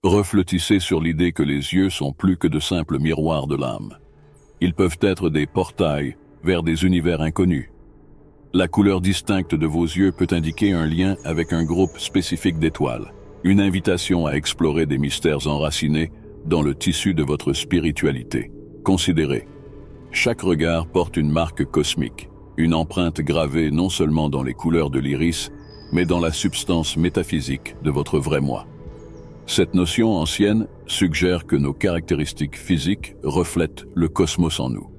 Reflétissez sur l'idée que les yeux sont plus que de simples miroirs de l'âme. Ils peuvent être des portails vers des univers inconnus. La couleur distincte de vos yeux peut indiquer un lien avec un groupe spécifique d'étoiles, une invitation à explorer des mystères enracinés dans le tissu de votre spiritualité. Considérez, chaque regard porte une marque cosmique, une empreinte gravée non seulement dans les couleurs de l'iris, mais dans la substance métaphysique de votre vrai moi. Cette notion ancienne suggère que nos caractéristiques physiques reflètent le cosmos en nous,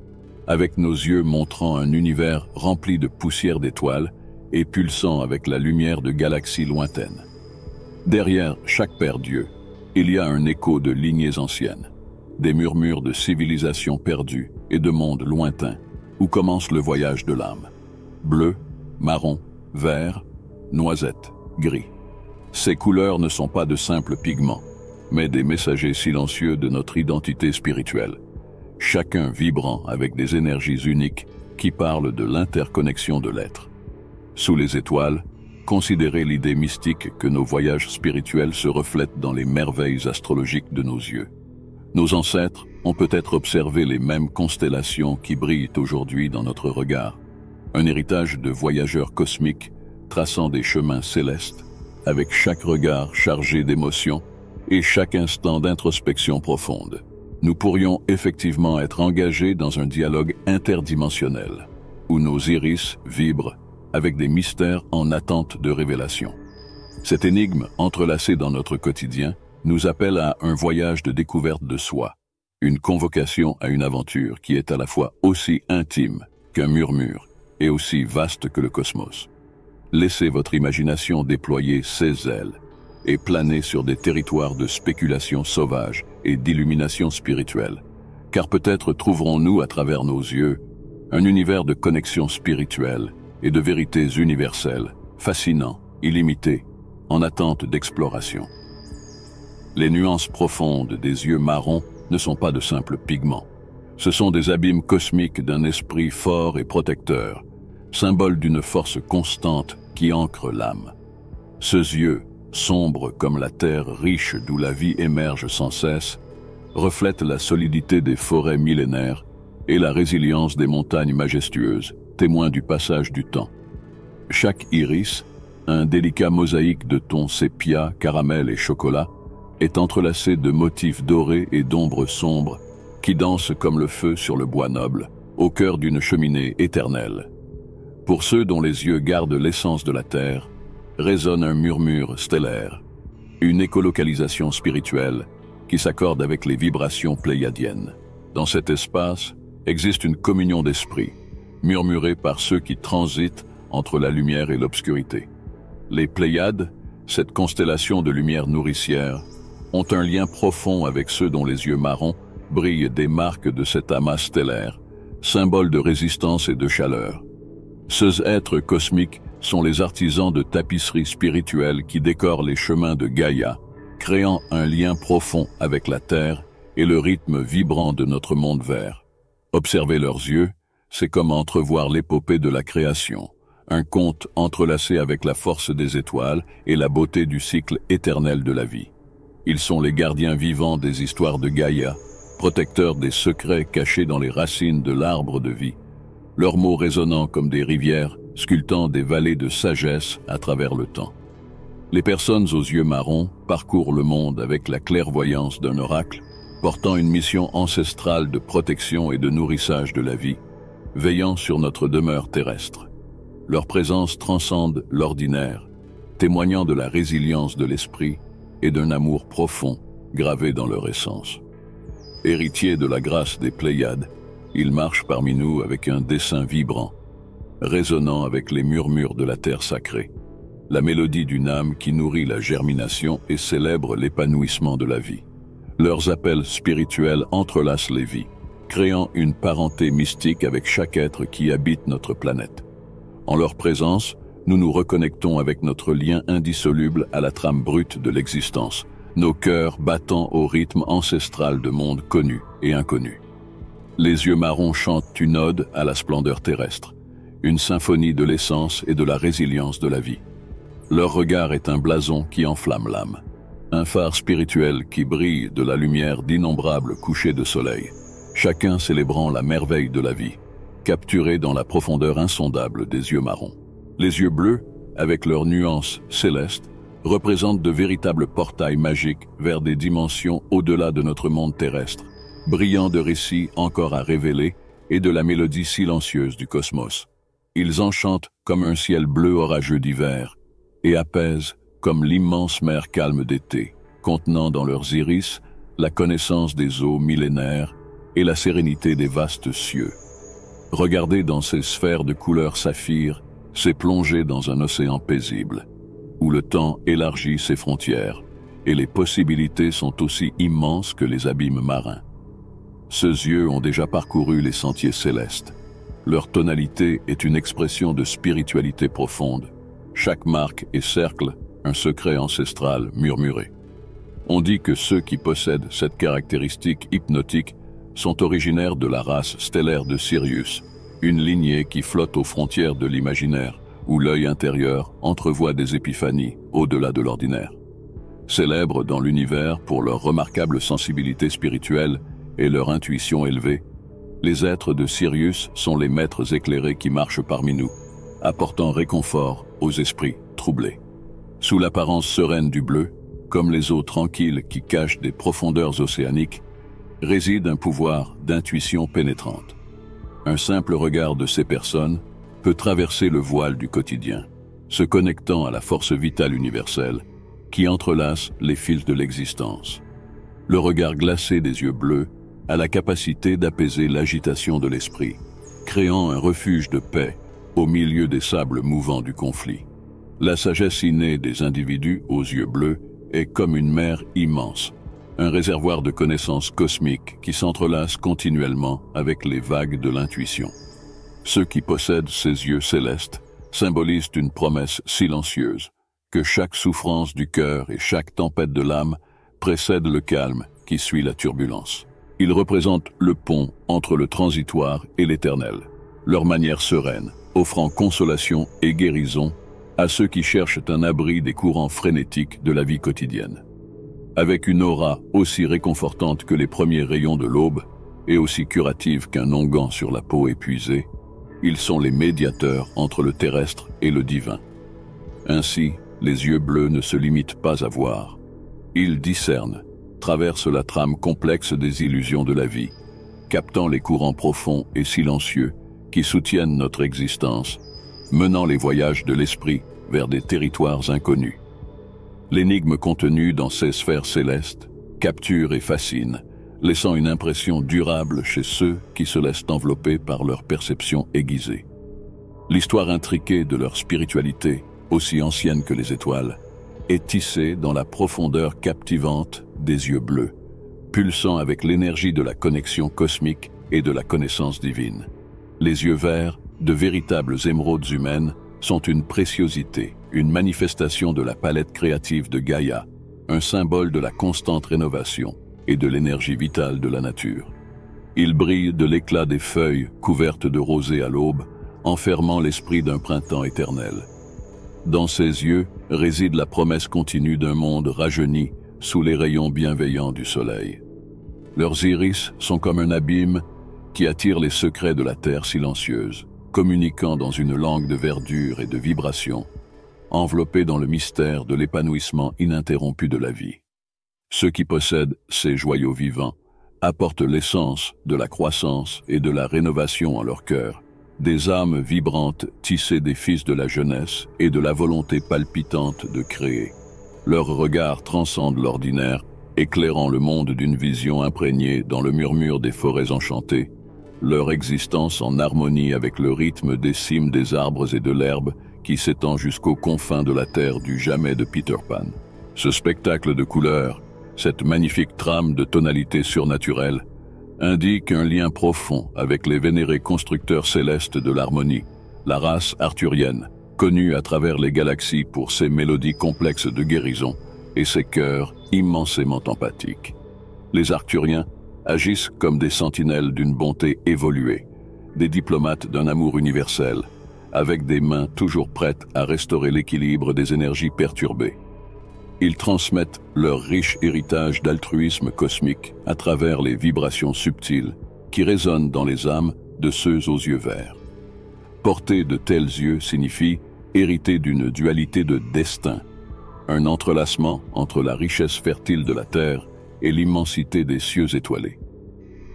avec nos yeux montrant un univers rempli de poussière d'étoiles et pulsant avec la lumière de galaxies lointaines. Derrière chaque paire d'yeux, il y a un écho de lignées anciennes, des murmures de civilisations perdues et de mondes lointains, où commence le voyage de l'âme. Bleu, marron, vert, noisette, gris. Ces couleurs ne sont pas de simples pigments, mais des messagers silencieux de notre identité spirituelle, chacun vibrant avec des énergies uniques qui parlent de l'interconnexion de l'être. Sous les étoiles, considérez l'idée mystique que nos voyages spirituels se reflètent dans les merveilles astrologiques de nos yeux. Nos ancêtres ont peut-être observé les mêmes constellations qui brillent aujourd'hui dans notre regard, un héritage de voyageurs cosmiques traçant des chemins célestes, avec chaque regard chargé d'émotions et chaque instant d'introspection profonde. Nous pourrions effectivement être engagés dans un dialogue interdimensionnel, où nos iris vibrent avec des mystères en attente de révélation. Cette énigme entrelacée dans notre quotidien nous appelle à un voyage de découverte de soi, une convocation à une aventure qui est à la fois aussi intime qu'un murmure et aussi vaste que le cosmos. Laissez votre imagination déployer ses ailes et planer sur des territoires de spéculation sauvage et d'illumination spirituelle, car peut-être trouverons-nous à travers nos yeux un univers de connexion spirituelle et de vérités universelles, fascinant, illimité, en attente d'exploration. Les nuances profondes des yeux marrons ne sont pas de simples pigments. Ce sont des abîmes cosmiques d'un esprit fort et protecteur, symbole d'une force constante qui ancre l'âme. Ces yeux, sombres comme la terre riche d'où la vie émerge sans cesse, reflètent la solidité des forêts millénaires et la résilience des montagnes majestueuses, témoins du passage du temps. Chaque iris, un délicat mosaïque de tons sépia, caramel et chocolat, est entrelacé de motifs dorés et d'ombres sombres qui dansent comme le feu sur le bois noble, au cœur d'une cheminée éternelle. Pour ceux dont les yeux gardent l'essence de la terre, résonne un murmure stellaire, une écolocalisation spirituelle qui s'accorde avec les vibrations pléiadiennes. Dans cet espace existe une communion d'esprit, murmurée par ceux qui transitent entre la lumière et l'obscurité. Les Pléiades, cette constellation de lumière nourricière, ont un lien profond avec ceux dont les yeux marrons brillent des marques de cet amas stellaire, symbole de résistance et de chaleur. Ces êtres cosmiques sont les artisans de tapisseries spirituelles qui décorent les chemins de Gaïa, créant un lien profond avec la Terre et le rythme vibrant de notre monde vert. Observer leurs yeux, c'est comme entrevoir l'épopée de la création, un conte entrelacé avec la force des étoiles et la beauté du cycle éternel de la vie. Ils sont les gardiens vivants des histoires de Gaïa, protecteurs des secrets cachés dans les racines de l'arbre de vie, leurs mots résonnant comme des rivières, sculptant des vallées de sagesse à travers le temps. Les personnes aux yeux marrons parcourent le monde avec la clairvoyance d'un oracle, portant une mission ancestrale de protection et de nourrissage de la vie, veillant sur notre demeure terrestre. Leur présence transcende l'ordinaire, témoignant de la résilience de l'esprit et d'un amour profond gravé dans leur essence. Héritiers de la grâce des Pléiades, ils marchent parmi nous avec un dessein vibrant, résonnant avec les murmures de la terre sacrée, la mélodie d'une âme qui nourrit la germination et célèbre l'épanouissement de la vie. Leurs appels spirituels entrelacent les vies, créant une parenté mystique avec chaque être qui habite notre planète. En leur présence, nous nous reconnectons avec notre lien indissoluble à la trame brute de l'existence, nos cœurs battant au rythme ancestral de mondes connus et inconnus. Les yeux marrons chantent une ode à la splendeur terrestre, une symphonie de l'essence et de la résilience de la vie. Leur regard est un blason qui enflamme l'âme, un phare spirituel qui brille de la lumière d'innombrables couchers de soleil, chacun célébrant la merveille de la vie, capturé dans la profondeur insondable des yeux marrons. Les yeux bleus, avec leurs nuances célestes, représentent de véritables portails magiques vers des dimensions au-delà de notre monde terrestre, brillant de récits encore à révéler et de la mélodie silencieuse du cosmos. Ils enchantent comme un ciel bleu orageux d'hiver et apaisent comme l'immense mer calme d'été, contenant dans leurs iris la connaissance des eaux millénaires et la sérénité des vastes cieux. Regarder dans ces sphères de couleur saphir, c'est plonger dans un océan paisible, où le temps élargit ses frontières et les possibilités sont aussi immenses que les abîmes marins. Ces yeux ont déjà parcouru les sentiers célestes. Leur tonalité est une expression de spiritualité profonde. Chaque marque et cercle, un secret ancestral murmuré. On dit que ceux qui possèdent cette caractéristique hypnotique sont originaires de la race stellaire de Sirius, une lignée qui flotte aux frontières de l'imaginaire, où l'œil intérieur entrevoit des épiphanies au-delà de l'ordinaire. Célèbres dans l'univers pour leur remarquable sensibilité spirituelle et leur intuition élevée, les êtres de Sirius sont les maîtres éclairés qui marchent parmi nous, apportant réconfort aux esprits troublés. Sous l'apparence sereine du bleu, comme les eaux tranquilles qui cachent des profondeurs océaniques, réside un pouvoir d'intuition pénétrante. Un simple regard de ces personnes peut traverser le voile du quotidien, se connectant à la force vitale universelle qui entrelace les fils de l'existence. Le regard glacé des yeux bleus a la capacité d'apaiser l'agitation de l'esprit, créant un refuge de paix au milieu des sables mouvants du conflit. La sagesse innée des individus aux yeux bleus est comme une mer immense, un réservoir de connaissances cosmiques qui s'entrelacent continuellement avec les vagues de l'intuition. Ceux qui possèdent ces yeux célestes symbolisent une promesse silencieuse, que chaque souffrance du cœur et chaque tempête de l'âme précède le calme qui suit la turbulence. Ils représentent le pont entre le transitoire et l'éternel, leur manière sereine, offrant consolation et guérison à ceux qui cherchent un abri des courants frénétiques de la vie quotidienne. Avec une aura aussi réconfortante que les premiers rayons de l'aube et aussi curative qu'un onguent sur la peau épuisée, ils sont les médiateurs entre le terrestre et le divin. Ainsi, les yeux bleus ne se limitent pas à voir. Ils discernent, traversent la trame complexe des illusions de la vie, captant les courants profonds et silencieux qui soutiennent notre existence, menant les voyages de l'esprit vers des territoires inconnus. L'énigme contenue dans ces sphères célestes capture et fascine, laissant une impression durable chez ceux qui se laissent envelopper par leur perception aiguisée. L'histoire intriquée de leur spiritualité, aussi ancienne que les étoiles, est tissée dans la profondeur captivante des yeux bleus, pulsant avec l'énergie de la connexion cosmique et de la connaissance divine. Les yeux verts, de véritables émeraudes humaines, sont une préciosité, une manifestation de la palette créative de Gaïa, un symbole de la constante rénovation et de l'énergie vitale de la nature. Ils brillent de l'éclat des feuilles couvertes de rosée à l'aube, enfermant l'esprit d'un printemps éternel. Dans ces yeux réside la promesse continue d'un monde rajeuni sous les rayons bienveillants du soleil. Leurs iris sont comme un abîme qui attire les secrets de la terre silencieuse, communiquant dans une langue de verdure et de vibration, enveloppés dans le mystère de l'épanouissement ininterrompu de la vie. Ceux qui possèdent ces joyaux vivants apportent l'essence de la croissance et de la rénovation en leur cœur, des âmes vibrantes tissées des fils de la jeunesse et de la volonté palpitante de créer. Leur regard transcende l'ordinaire, éclairant le monde d'une vision imprégnée dans le murmure des forêts enchantées, leur existence en harmonie avec le rythme des cimes des arbres et de l'herbe qui s'étend jusqu'aux confins de la terre du jamais de Peter Pan. Ce spectacle de couleurs, cette magnifique trame de tonalités surnaturelles, indique un lien profond avec les vénérés constructeurs célestes de l'harmonie, la race arthurienne, connue à travers les galaxies pour ses mélodies complexes de guérison et ses cœurs immensément empathiques. Les Arthuriens agissent comme des sentinelles d'une bonté évoluée, des diplomates d'un amour universel, avec des mains toujours prêtes à restaurer l'équilibre des énergies perturbées. Ils transmettent leur riche héritage d'altruisme cosmique à travers les vibrations subtiles qui résonnent dans les âmes de ceux aux yeux verts. Porter de tels yeux signifie hériter d'une dualité de destin, un entrelacement entre la richesse fertile de la terre et l'immensité des cieux étoilés.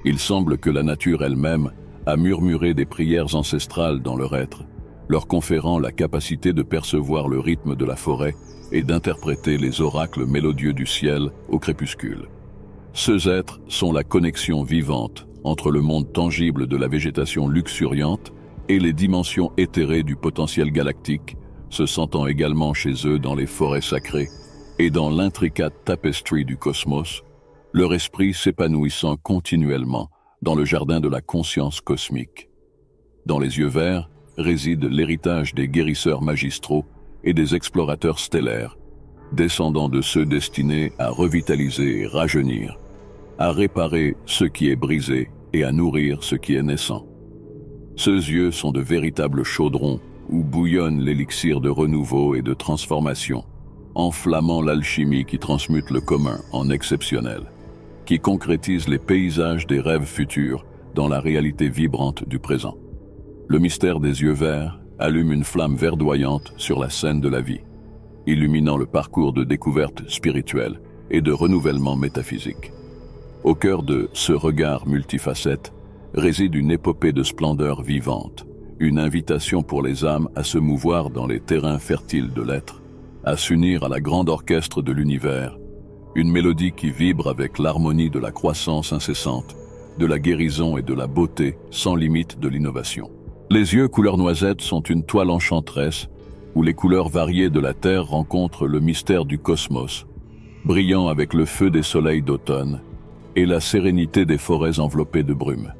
Il semble que la nature elle-même a murmuré des prières ancestrales dans leur être, leur conférant la capacité de percevoir le rythme de la forêt et d'interpréter les oracles mélodieux du ciel au crépuscule. Ces êtres sont la connexion vivante entre le monde tangible de la végétation luxuriante et les dimensions éthérées du potentiel galactique, se sentant également chez eux dans les forêts sacrées et dans l'intricate tapestry du cosmos, leur esprit s'épanouissant continuellement dans le jardin de la conscience cosmique. Dans les yeux verts réside l'héritage des guérisseurs magistraux et des explorateurs stellaires, descendants de ceux destinés à revitaliser et rajeunir, à réparer ce qui est brisé et à nourrir ce qui est naissant. Ces yeux sont de véritables chaudrons où bouillonne l'élixir de renouveau et de transformation, enflammant l'alchimie qui transmute le commun en exceptionnel, qui concrétise les paysages des rêves futurs dans la réalité vibrante du présent. Le mystère des yeux verts allume une flamme verdoyante sur la scène de la vie, illuminant le parcours de découverte spirituelle et de renouvellement métaphysique. Au cœur de ce regard multifacette réside une épopée de splendeur vivante, une invitation pour les âmes à se mouvoir dans les terrains fertiles de l'être, à s'unir à la grande orchestre de l'univers, une mélodie qui vibre avec l'harmonie de la croissance incessante, de la guérison et de la beauté sans limite de l'innovation. Les yeux couleur noisette sont une toile enchanteresse où les couleurs variées de la Terre rencontrent le mystère du cosmos, brillant avec le feu des soleils d'automne et la sérénité des forêts enveloppées de brume.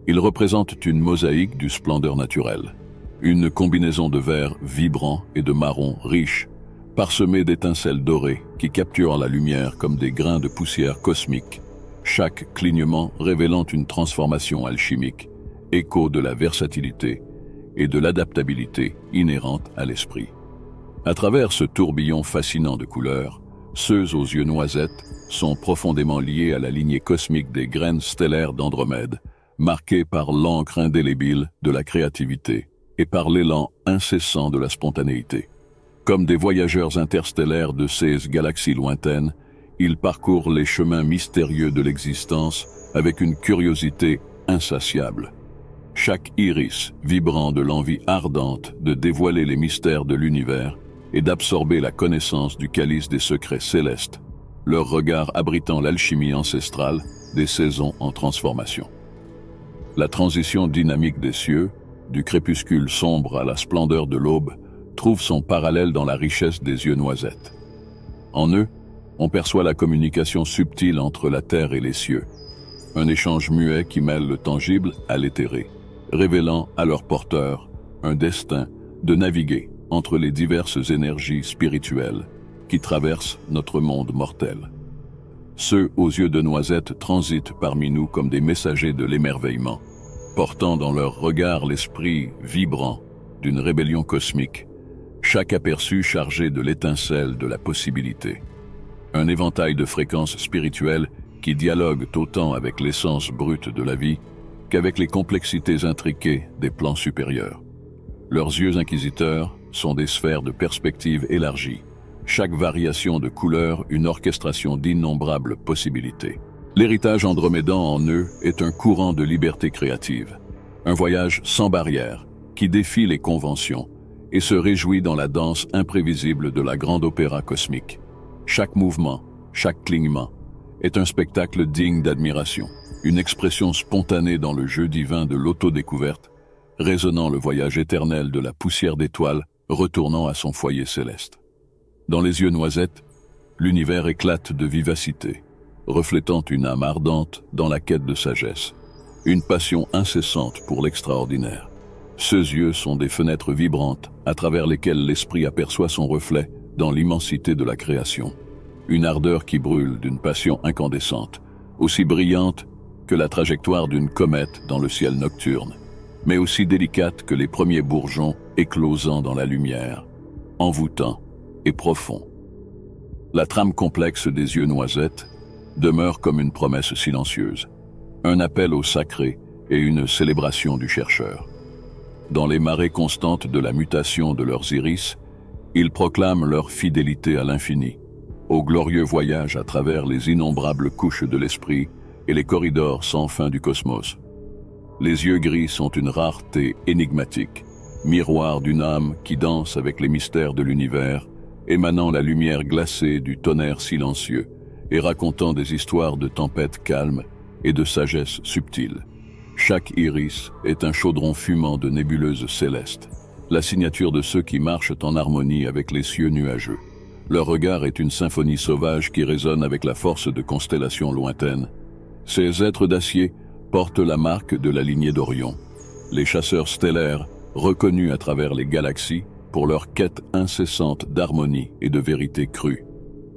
Ils représentent une mosaïque du splendeur naturelle, une combinaison de vert vibrant et de marron riche, parsemée d'étincelles dorées qui capturent la lumière comme des grains de poussière cosmique, chaque clignement révélant une transformation alchimique, écho de la versatilité et de l'adaptabilité inhérente à l'esprit. À travers ce tourbillon fascinant de couleurs, ceux aux yeux noisettes sont profondément liés à la lignée cosmique des graines stellaires d'Andromède, marquée par l'encre indélébile de la créativité et par l'élan incessant de la spontanéité. Comme des voyageurs interstellaires de ces galaxies lointaines, ils parcourent les chemins mystérieux de l'existence avec une curiosité insatiable. Chaque iris vibrant de l'envie ardente de dévoiler les mystères de l'univers et d'absorber la connaissance du calice des secrets célestes, leur regard abritant l'alchimie ancestrale des saisons en transformation. La transition dynamique des cieux, du crépuscule sombre à la splendeur de l'aube, trouve son parallèle dans la richesse des yeux noisettes. En eux, on perçoit la communication subtile entre la terre et les cieux, un échange muet qui mêle le tangible à l'éthéré, révélant à leur porteur un destin de naviguer entre les diverses énergies spirituelles qui traversent notre monde mortel. Ceux aux yeux de noisette transitent parmi nous comme des messagers de l'émerveillement, portant dans leur regard l'esprit vibrant d'une rébellion cosmique, chaque aperçu chargé de l'étincelle de la possibilité. Un éventail de fréquences spirituelles qui dialoguent autant avec l'essence brute de la vie qu'avec les complexités intriquées des plans supérieurs. Leurs yeux inquisiteurs sont des sphères de perspective élargies, chaque variation de couleur une orchestration d'innombrables possibilités. L'héritage andromédan en eux est un courant de liberté créative, un voyage sans barrière qui défie les conventions et se réjouit dans la danse imprévisible de la grande opéra cosmique. Chaque mouvement, chaque clignement est un spectacle digne d'admiration, une expression spontanée dans le jeu divin de l'autodécouverte, résonnant le voyage éternel de la poussière d'étoiles retournant à son foyer céleste. Dans les yeux noisettes, l'univers éclate de vivacité, reflétant une âme ardente dans la quête de sagesse, une passion incessante pour l'extraordinaire. Ces yeux sont des fenêtres vibrantes à travers lesquelles l'esprit aperçoit son reflet dans l'immensité de la création. Une ardeur qui brûle d'une passion incandescente, aussi brillante que la trajectoire d'une comète dans le ciel nocturne, mais aussi délicate que les premiers bourgeons éclosant dans la lumière, envoûtant et profond. La trame complexe des yeux noisettes demeure comme une promesse silencieuse, un appel au sacré et une célébration du chercheur. Dans les marées constantes de la mutation de leurs iris, ils proclament leur fidélité à l'infini, au glorieux voyage à travers les innombrables couches de l'esprit et les corridors sans fin du cosmos. Les yeux gris sont une rareté énigmatique, miroir d'une âme qui danse avec les mystères de l'univers, émanant la lumière glacée du tonnerre silencieux et racontant des histoires de tempêtes calmes et de sagesse subtile. Chaque iris est un chaudron fumant de nébuleuses célestes, la signature de ceux qui marchent en harmonie avec les cieux nuageux. Leur regard est une symphonie sauvage qui résonne avec la force de constellations lointaines. Ces êtres d'acier portent la marque de la lignée d'Orion, les chasseurs stellaires reconnus à travers les galaxies pour leur quête incessante d'harmonie et de vérité crue,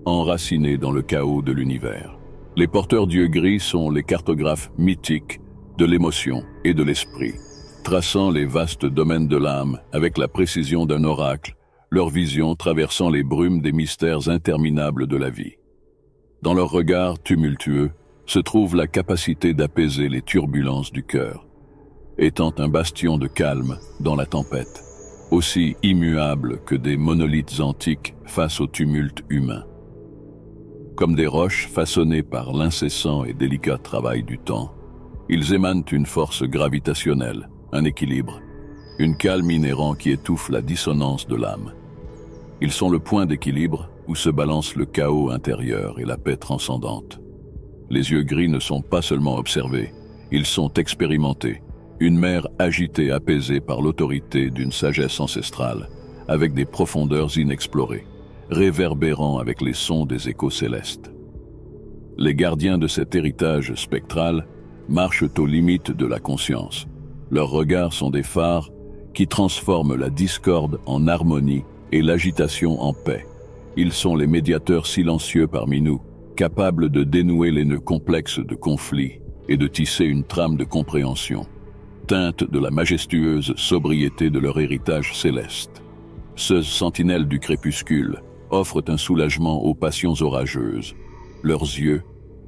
enracinés dans le chaos de l'univers. Les porteurs d'yeux gris sont les cartographes mythiques de l'émotion et de l'esprit, traçant les vastes domaines de l'âme avec la précision d'un oracle, leur vision traversant les brumes des mystères interminables de la vie. Dans leur regard tumultueux se trouve la capacité d'apaiser les turbulences du cœur, étant un bastion de calme dans la tempête, aussi immuable que des monolithes antiques face au tumulte humain. Comme des roches façonnées par l'incessant et délicat travail du temps, ils émanent une force gravitationnelle, un équilibre, une calme inhérent qui étouffe la dissonance de l'âme. Ils sont le point d'équilibre où se balance le chaos intérieur et la paix transcendante. Les yeux gris ne sont pas seulement observés, ils sont expérimentés, une mer agitée apaisée par l'autorité d'une sagesse ancestrale, avec des profondeurs inexplorées, réverbérant avec les sons des échos célestes. Les gardiens de cet héritage spectral marchent aux limites de la conscience. Leurs regards sont des phares qui transforment la discorde en harmonie et l'agitation en paix. Ils sont les médiateurs silencieux parmi nous, capables de dénouer les nœuds complexes de conflits et de tisser une trame de compréhension, teinte de la majestueuse sobriété de leur héritage céleste. Ces sentinelles du crépuscule offrent un soulagement aux passions orageuses. Leurs yeux,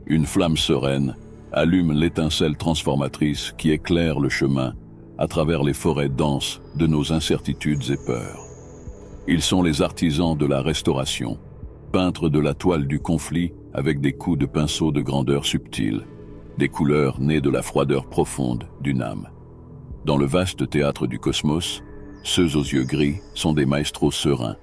une flamme sereine, allument l'étincelle transformatrice qui éclaire le chemin à travers les forêts denses de nos incertitudes et peurs. Ils sont les artisans de la restauration, peintres de la toile du conflit avec des coups de pinceau de grandeur subtile, des couleurs nées de la froideur profonde d'une âme. Dans le vaste théâtre du cosmos, ceux aux yeux gris sont des maestros sereins,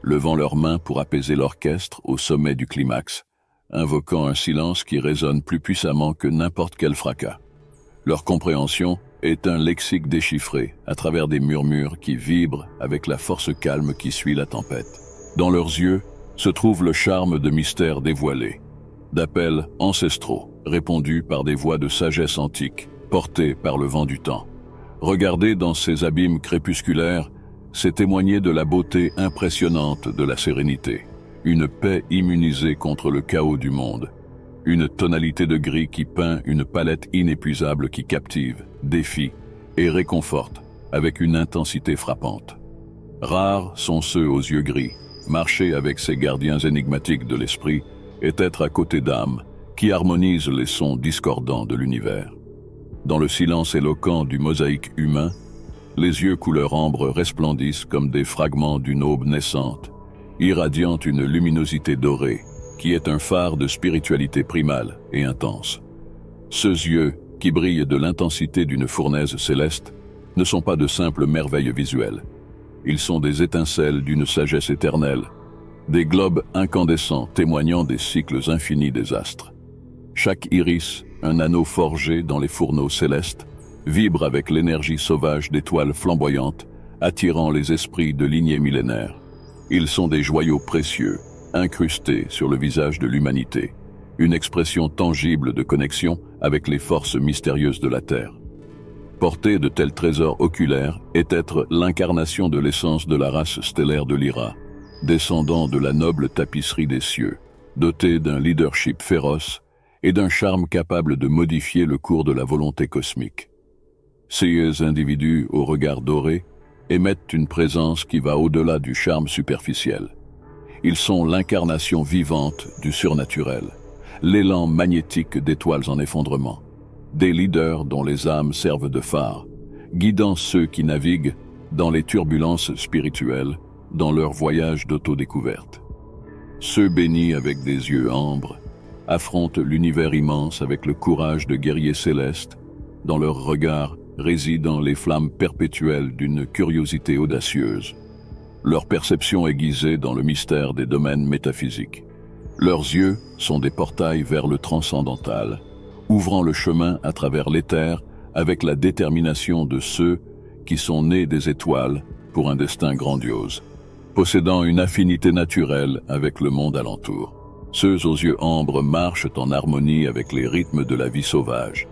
levant leurs mains pour apaiser l'orchestre au sommet du climax, invoquant un silence qui résonne plus puissamment que n'importe quel fracas. Leur compréhension est un lexique déchiffré à travers des murmures qui vibrent avec la force calme qui suit la tempête. Dans leurs yeux se trouve le charme de mystères dévoilés, d'appels ancestraux répondus par des voix de sagesse antique, portées par le vent du temps. Regarder dans ces abîmes crépusculaires, c'est témoigner de la beauté impressionnante de la sérénité, une paix immunisée contre le chaos du monde, une tonalité de gris qui peint une palette inépuisable qui captive, défie et réconforte avec une intensité frappante. Rares sont ceux aux yeux gris, marcher avec ces gardiens énigmatiques de l'esprit est être à côté d'âmes qui harmonisent les sons discordants de l'univers. Dans le silence éloquent du mosaïque humain, les yeux couleur ambre resplendissent comme des fragments d'une aube naissante, irradiant une luminosité dorée qui est un phare de spiritualité primale et intense. Ces yeux, qui brillent de l'intensité d'une fournaise céleste, ne sont pas de simples merveilles visuelles. Ils sont des étincelles d'une sagesse éternelle, des globes incandescents témoignant des cycles infinis des astres. Chaque iris, un anneau forgé dans les fourneaux célestes, vibre avec l'énergie sauvage d'étoiles flamboyantes, attirant les esprits de lignées millénaires. Ils sont des joyaux précieux, incrustés sur le visage de l'humanité, une expression tangible de connexion avec les forces mystérieuses de la Terre. Porter de tels trésors oculaires est être l'incarnation de l'essence de la race stellaire de Lyra, descendant de la noble tapisserie des cieux, doté d'un leadership féroce et d'un charme capable de modifier le cours de la volonté cosmique. Ces individus au regard doré émettent une présence qui va au-delà du charme superficiel. Ils sont l'incarnation vivante du surnaturel, l'élan magnétique d'étoiles en effondrement, des leaders dont les âmes servent de phare, guidant ceux qui naviguent dans les turbulences spirituelles, dans leur voyage d'autodécouverte. Ceux bénis avec des yeux ambres affrontent l'univers immense avec le courage de guerriers célestes, dans leur regard résident les flammes perpétuelles d'une curiosité audacieuse. Leur perception aiguisée dans le mystère des domaines métaphysiques. Leurs yeux sont des portails vers le transcendantal, ouvrant le chemin à travers l'éther avec la détermination de ceux qui sont nés des étoiles pour un destin grandiose, possédant une affinité naturelle avec le monde alentour. Ceux aux yeux ambres marchent en harmonie avec les rythmes de la vie sauvage,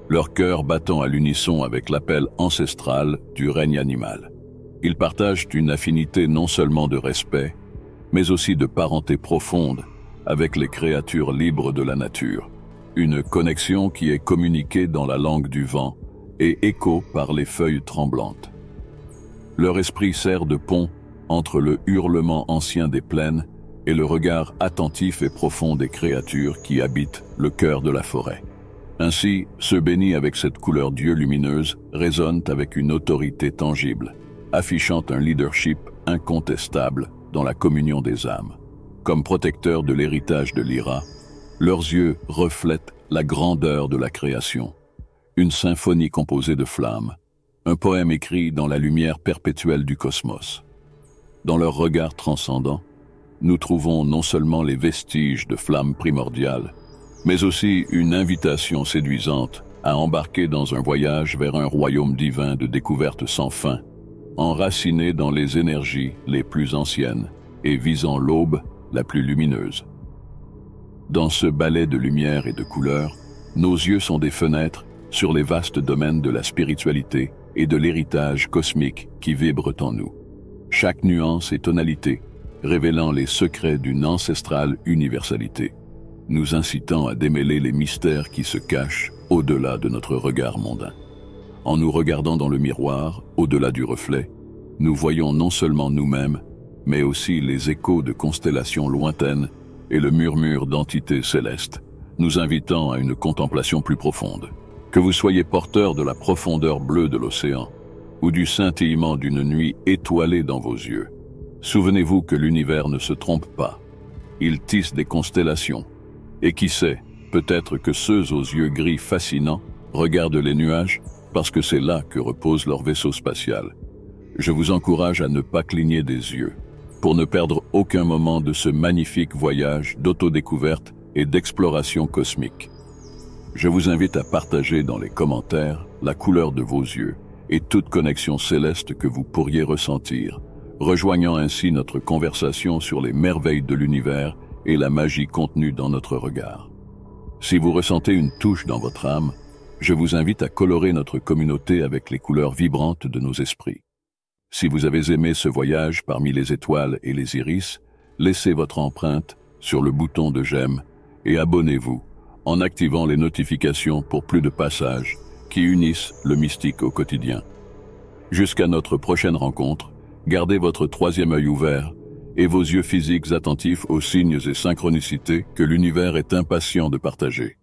leur cœur battant à l'unisson avec l'appel ancestral du règne animal. Ils partagent une affinité non seulement de respect, mais aussi de parenté profonde avec les créatures libres de la nature, une connexion qui est communiquée dans la langue du vent et écho par les feuilles tremblantes. Leur esprit sert de pont entre le hurlement ancien des plaines et le regard attentif et profond des créatures qui habitent le cœur de la forêt. Ainsi, ceux bénis avec cette couleur d'yeux lumineuse résonnent avec une autorité tangible, affichant un leadership incontestable dans la communion des âmes. Comme protecteurs de l'héritage de Lyra, leurs yeux reflètent la grandeur de la création, une symphonie composée de flammes, un poème écrit dans la lumière perpétuelle du cosmos. Dans leur regard transcendant, nous trouvons non seulement les vestiges de flammes primordiales, mais aussi une invitation séduisante à embarquer dans un voyage vers un royaume divin de découvertes sans fin, enraciné dans les énergies les plus anciennes et visant l'aube la plus lumineuse. Dans ce ballet de lumière et de couleurs, nos yeux sont des fenêtres sur les vastes domaines de la spiritualité et de l'héritage cosmique qui vibrent en nous. Chaque nuance et tonalité révélant les secrets d'une ancestrale universalité, nous incitant à démêler les mystères qui se cachent au-delà de notre regard mondain. En nous regardant dans le miroir, au-delà du reflet, nous voyons non seulement nous-mêmes, mais aussi les échos de constellations lointaines et le murmure d'entités célestes, nous invitant à une contemplation plus profonde. Que vous soyez porteur de la profondeur bleue de l'océan, ou du scintillement d'une nuit étoilée dans vos yeux, souvenez-vous que l'univers ne se trompe pas. Il tisse des constellations, et qui sait, peut-être que ceux aux yeux gris fascinants regardent les nuages parce que c'est là que repose leur vaisseau spatial. Je vous encourage à ne pas cligner des yeux, pour ne perdre aucun moment de ce magnifique voyage d'autodécouverte et d'exploration cosmique. Je vous invite à partager dans les commentaires la couleur de vos yeux et toute connexion céleste que vous pourriez ressentir, rejoignant ainsi notre conversation sur les merveilles de l'univers et la magie contenue dans notre regard. Si vous ressentez une touche dans votre âme, je vous invite à colorer notre communauté avec les couleurs vibrantes de nos esprits. Si vous avez aimé ce voyage parmi les étoiles et les iris, laissez votre empreinte sur le bouton de j'aime et abonnez-vous en activant les notifications pour plus de passages qui unissent le mystique au quotidien. Jusqu'à notre prochaine rencontre, gardez votre troisième œil ouvert et vos yeux physiques attentifs aux signes et synchronicités que l'univers est impatient de partager.